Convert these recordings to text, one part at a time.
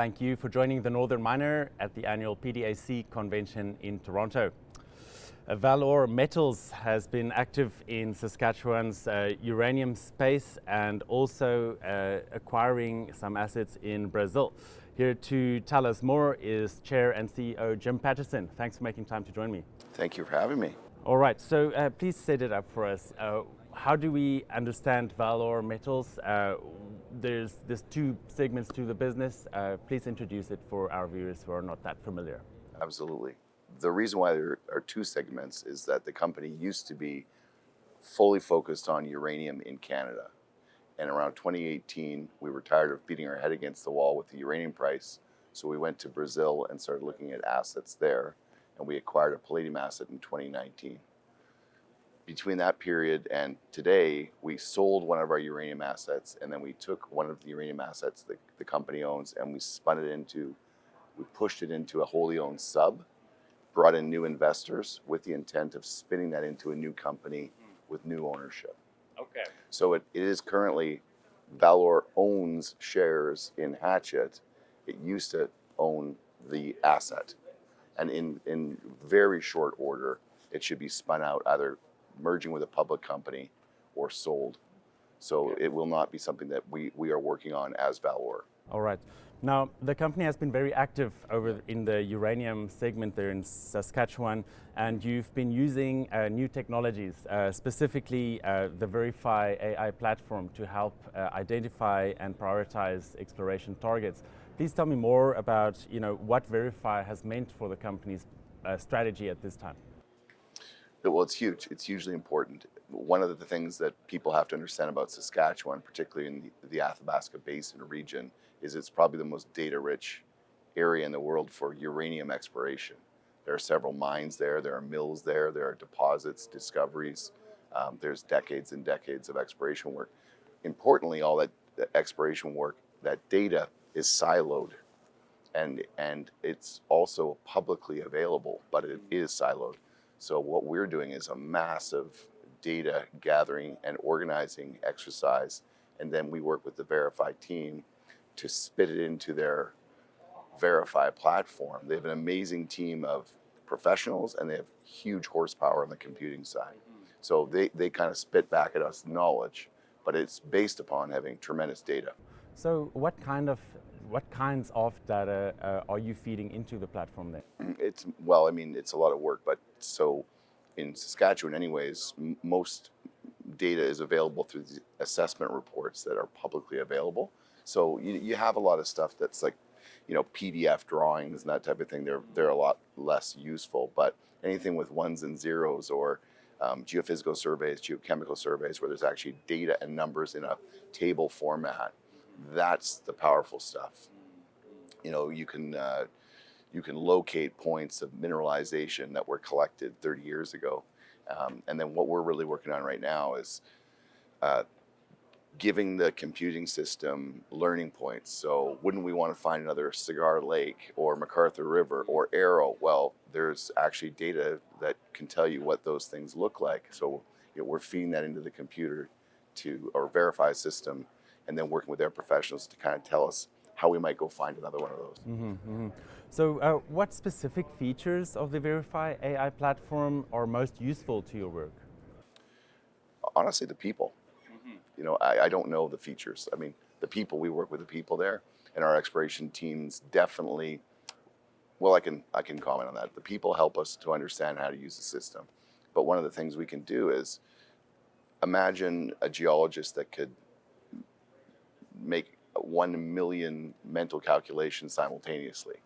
Thank you for joining the Northern Miner at the annual PDAC convention in Toronto. ValOre Metals has been active in Saskatchewan's uranium space and also acquiring some assets in Brazil. Here to tell us more is Chair and CEO Jim Paterson. Thanks for making time to join me. Thank you for having me. All right, so please set it up for us. How do we understand ValOre Metals? There's two segments to the business. Please introduce it for our viewers who are not that familiar. Absolutely. The reason why there are two segments is that the company used to be fully focused on uranium in Canada. And around 2018, we were tired of beating our head against the wall with the uranium price. So we went to Brazil and started looking at assets there. And we acquired a palladium asset in 2019. Between that period and today, we sold one of our uranium assets, and then we took one of the uranium assets that the company owns, and we pushed it into a wholly owned sub, brought in new investors with the intent of spinning that into a new company with new ownership. Okay. So it is currently, ValOre owns shares in Hatchet. It used to own the asset. And in very short order, it should be spun out, either merging with a public company or sold. So it will not be something that we are working on as ValOre. All right. Now, the company has been very active over in the uranium segment there in Saskatchewan, and you've been using new technologies, specifically the Verify AI platform to help identify and prioritize exploration targets. Please tell me more about what Verify has meant for the company's strategy at this time. Well, it's huge. It's hugely important. One of the things that people have to understand about Saskatchewan, particularly in the Athabasca Basin region, is it's probably the most data-rich area in the world for uranium exploration. There are several mines there, there are mills there, there are deposits, discoveries. There's decades and decades of exploration work. Importantly, all that exploration work, that data is siloed, and it's also publicly available, but it is siloed. So what we're doing is a massive data gathering and organizing exercise, and then we work with the Verify team to spit it into their Verify platform. They have an amazing team of professionals, and they have huge horsepower on the computing side. So they kind of spit back at us knowledge, but it's based upon having tremendous data. So what kinds of data are you feeding into the platform then? It's a lot of work, but so in Saskatchewan anyways, most data is available through the assessment reports that are publicly available. So you have a lot of stuff that's like, PDF drawings and that type of thing. They're a lot less useful, but anything with ones and zeros or geophysical surveys, geochemical surveys, where there's actually data and numbers in a table format, that's the powerful stuff. You can locate points of mineralization that were collected 30 years ago. And then what we're really working on right now is giving the computing system learning points. So wouldn't we want to find another Cigar Lake or MacArthur River or Arrow? Well, there's actually data that can tell you what those things look like. So we're feeding that into the computer or Verify system, and then working with their professionals to kind of tell us how we might go find another one of those. Mm-hmm, mm-hmm. So what specific features of the Verify AI platform are most useful to your work? Honestly, the people. I don't know the features. I mean, the people, we work with the people there, and our exploration teams definitely, I can comment on that. The people help us to understand how to use the system. But one of the things we can do is imagine a geologist that could make 1 million mental calculations simultaneously.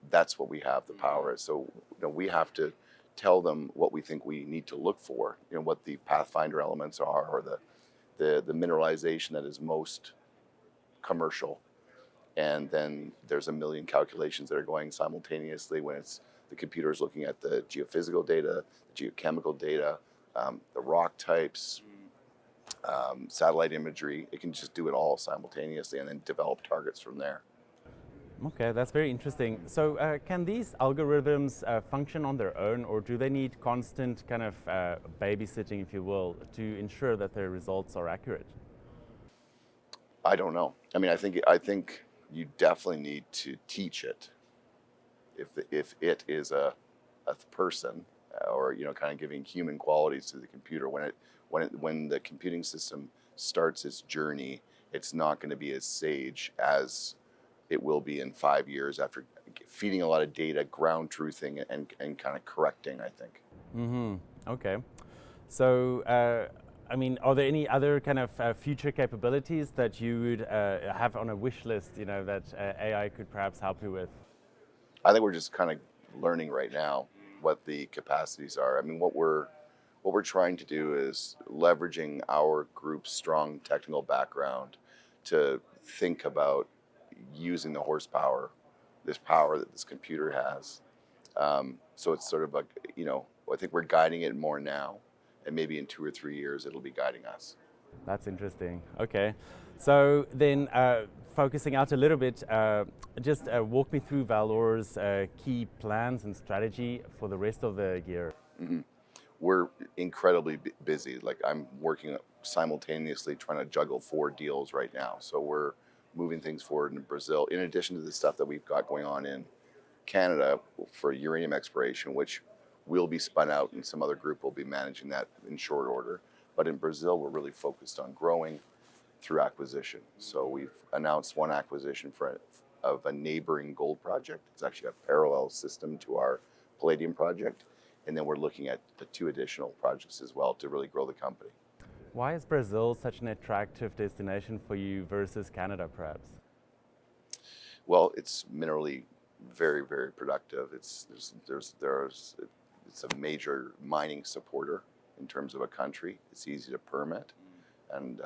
That's what we have the power. So we have to tell them what we think we need to look for, what the pathfinder elements are, or the mineralization that is most commercial. And then there's 1 million calculations that are going simultaneously when the computer is looking at the geophysical data, the geochemical data, the rock types, satellite imagery. It can just do it all simultaneously and then develop targets from there. Okay, that's very interesting. So can these algorithms function on their own, or do they need constant kind of babysitting, if you will, to ensure that their results are accurate? I don't know. I mean, I think you definitely need to teach it. If it is a person, or kind of giving human qualities to the computer, when the computing system starts its journey, it's not going to be as sage as it will be in 5 years after feeding a lot of data, ground truthing, and kind of correcting, I think. Okay. So, I mean, are there any other kind of future capabilities that you would have on a wish list, that AI could perhaps help you with? I think we're just kind of learning right now what the capacities are. I mean, what we're trying to do is leveraging our group's strong technical background to think about using the horsepower, this power that this computer has. So it's sort of like, I think we're guiding it more now, and maybe in 2 or 3 years it'll be guiding us. That's interesting. Okay. So then, focusing out a little bit, just walk me through ValOre's key plans and strategy for the rest of the year. We're incredibly busy. Like, I'm working simultaneously trying to juggle 4 deals right now. So we're moving things forward in Brazil, in addition to the stuff that we've got going on in Canada for uranium exploration, which will be spun out and some other group will be managing that in short order. But in Brazil, we're really focused on growing through acquisition. So we've announced one acquisition of a neighboring gold project. It's actually a parallel system to our palladium project. And then we're looking at the 2 additional projects as well to really grow the company. Why is Brazil such an attractive destination for you versus Canada, perhaps? Well, it's minerally very, very productive. It's a major mining supporter in terms of a country. It's easy to permit, and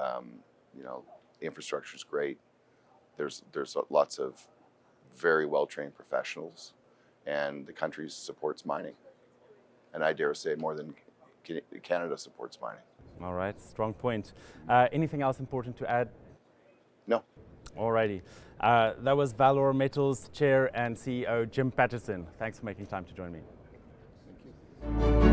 infrastructure is great. There's lots of very well trained professionals, and the country supports mining. And I dare say more than Canada supports mining. All right, strong point. Anything else important to add? No. Alrighty. That was ValOre Metals Chair and CEO Jim Paterson. Thanks for making time to join me. Thank you.